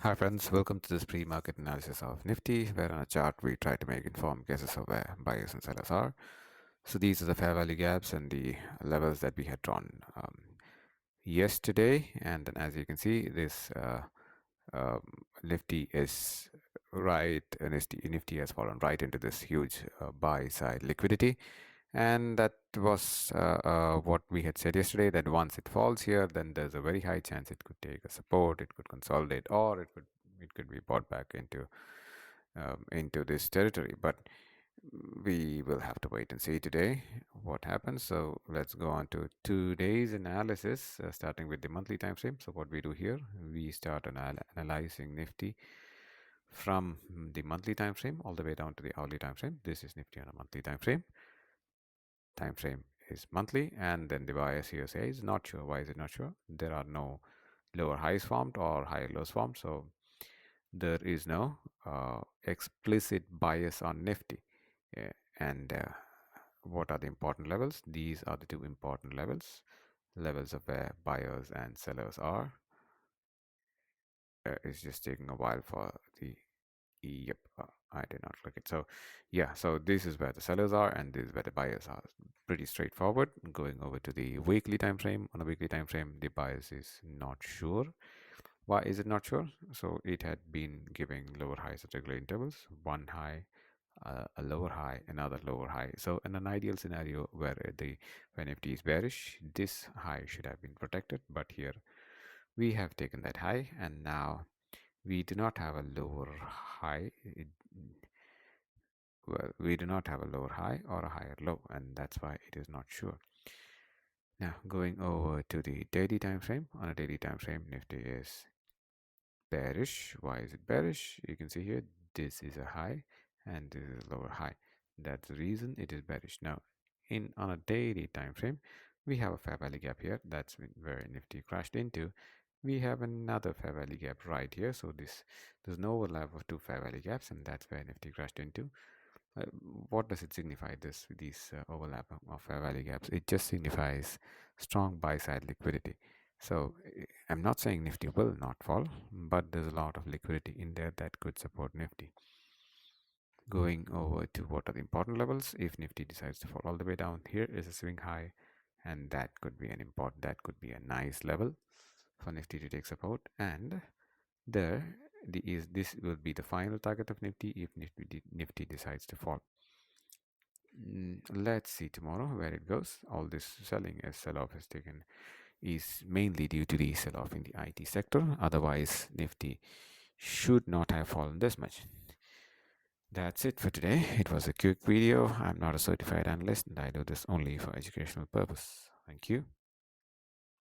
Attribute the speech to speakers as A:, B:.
A: Hi friends, welcome to this pre-market analysis of Nifty, where on a chart we try to make informed guesses of where buyers and sellers are. So these are the fair value gaps and the levels that we had drawn yesterday, and then as you can see, this um, Nifty is Nifty has fallen right into this huge buy side liquidity, and that was what we had said yesterday, that once it falls here, then there's a very high chance it could take a support, it could consolidate, or it could be bought back into this territory. But we will have to wait and see today what happens. So let's go on to today's analysis, starting with the monthly time frame. So what we do here, we start analyzing Nifty from the monthly time frame all the way down to the hourly time frame. This is Nifty on a monthly time frame. Time frame is monthly, and then the bias here says not sure. Why is it not sure? There are no lower highs formed or higher lows formed, so there is no explicit bias on Nifty. And what are the important levels? These are the two important levels of where buyers and sellers are. It's just taking a while for the Yep, I did not click it. So, yeah, so this is where the sellers are, and this is where the buyers are. Pretty straightforward. Going over to the weekly time frame. On a weekly time frame, the buyers is not sure. Why is it not sure? So it had been giving lower highs at regular intervals. One high, a lower high, another lower high. So in an ideal scenario where the Nifty is bearish, this high should have been protected. But here we have taken that high, and now we do not have a lower high. Well, we do not have a lower high or a higher low, and that's why it is not sure. Now going over to the daily time frame. On a daily time frame, Nifty is bearish. Why is it bearish? You can see here, this is a high and this is a lower high. That's the reason it is bearish. Now on a daily time frame, we have a fair value gap here. That's where Nifty crashed into. We have another fair value gap right here. So there's no overlap of two fair value gaps, and that's where Nifty crashed into. What does it signify, these overlap of fair value gaps? It just signifies strong buy side liquidity. So I'm not saying Nifty will not fall, but there's a lot of liquidity in there that could support Nifty. Going over to what are the important levels. If Nifty decides to fall all the way down, here is a swing high, and that could be a nice level for Nifty to take support. And this will be the final target of Nifty if Nifty decides to fall. Let's see tomorrow where it goes. All this selling as sell-off has taken is mainly due to the sell-off in the IT sector. Otherwise, Nifty should not have fallen this much. That's it for today. It was a quick video. I'm not a certified analyst, and I do this only for educational purpose. Thank you.